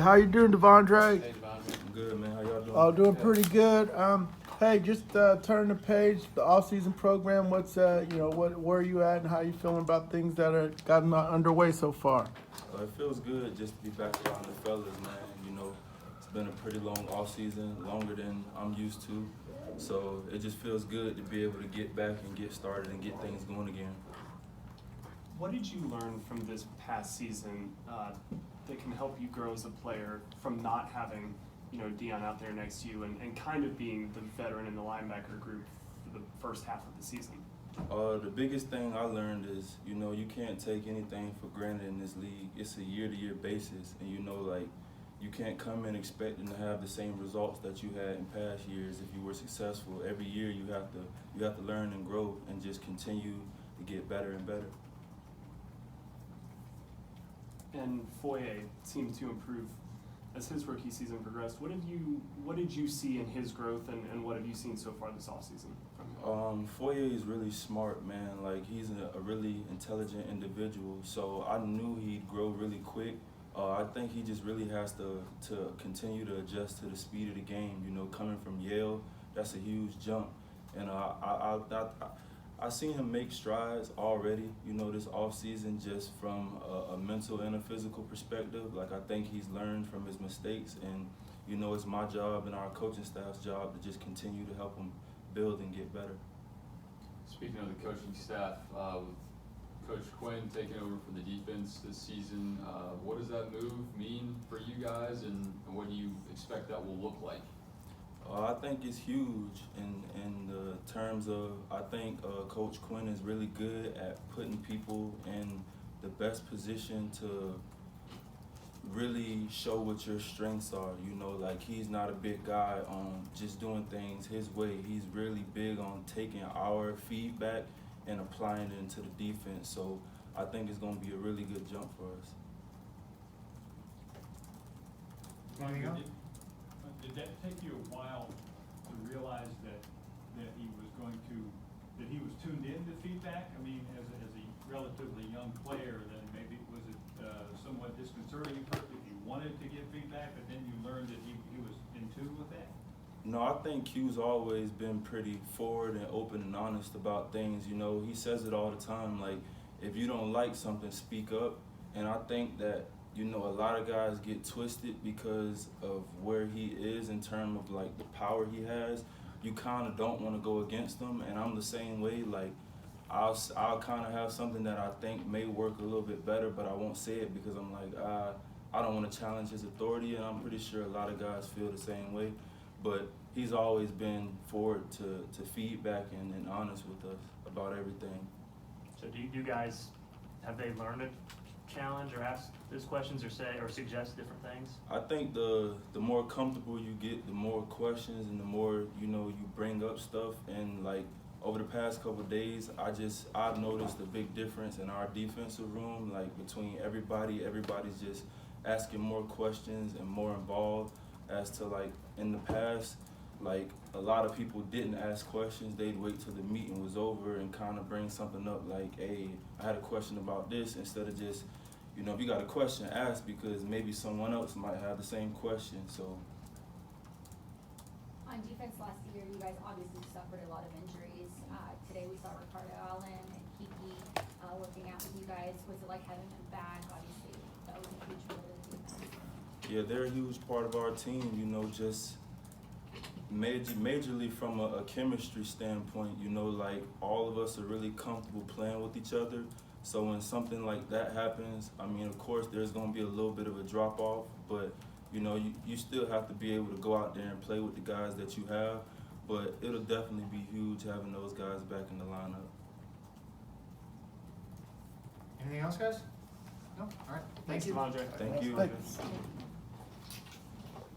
How you doing, DeVondre? Hey, DeVondre. I'm good, man. How y'all doing? Oh, doing pretty good. Hey, just turn the page. The off-season program. What's where are you at, and how you feeling about things that are gotten underway so far? It feels good just to be back around the fellas, man. You know, it's been a pretty long off season, longer than I'm used to. So it just feels good to be able to get back and get started and get things going again. What did you learn from this past season that can help you grow as a player from not having, Dion out there next to you and kind of being the veteran in the linebacker group for the first half of the season? The biggest thing I learned is, you can't take anything for granted in this league. It's a year-to-year basis, and you can't come in expecting to have the same results that you had in past years if you were successful. Every year you have to learn and grow and just continue to get better and better. And Foye seemed to improve as his rookie season progressed. What did you see in his growth, and what have you seen so far this offseason from him? Foye is really smart, man. He's a really intelligent individual, so I knew he'd grow really quick. I think he just really has to continue to adjust to the speed of the game. Coming from Yale, that's a huge jump, and I seen him make strides already, this offseason, just from a mental and a physical perspective. I think he's learned from his mistakes, and, it's my job and our coaching staff's job to just continue to help him build and get better. Speaking of the coaching staff, Coach Quinn taking over for the defense this season, what does that move mean for you guys, and what do you expect that will look like? I think it's huge in the terms of, I think Coach Quinn is really good at putting people in the best position to really show what your strengths are. He's not a big guy on just doing things his way. He's really big on taking our feedback and applying it into the defense. So I think it's going to be a really good jump for us. Did that take you a while to realize that he was tuned in to feedback? I mean, as a relatively young player, then maybe was it somewhat disconcerting at first if you wanted to give feedback, but then you learned that he was in tune with that? No, I think Q's always been pretty forward and open and honest about things. He says it all the time, if you don't like something, speak up. And I think that a lot of guys get twisted because of where he is in terms of the power he has. You kind of don't want to go against him, and I'm the same way. I'll kind of have something that I think may work a little bit better, but I won't say it because I'm I don't want to challenge his authority, and I'm pretty sure a lot of guys feel the same way. But he's always been forward to feedback and honest with us about everything. So do you guys, have they learned to challenge or ask those questions or say or suggest different things? I think the more comfortable you get, the more questions and the more you bring up stuff. And over the past couple of days, I've noticed a big difference in our defensive room. Between everybody's just asking more questions and more involved. As to in the past, a lot of people didn't ask questions. They'd wait till the meeting was over and kind of bring something up hey, I had a question about this, instead of just, if you got a question, ask, because maybe someone else might have the same question. So on defense last year, you guys obviously suffered a lot of injuries. Today we saw Ricardo Allen and Kiki working out with you guys. Was it like having them back? Obviously, that was a huge part of the defense. Yeah, they're a huge part of our team, just majorly from a chemistry standpoint, all of us are really comfortable playing with each other. So when something like that happens, I mean, of course, there's going to be a little bit of a drop-off, but, you still have to be able to go out there and play with the guys that you have. But it'll definitely be huge having those guys back in the lineup. Anything else, guys? No? All right. Thanks, DeVondre. Thank you. Thanks.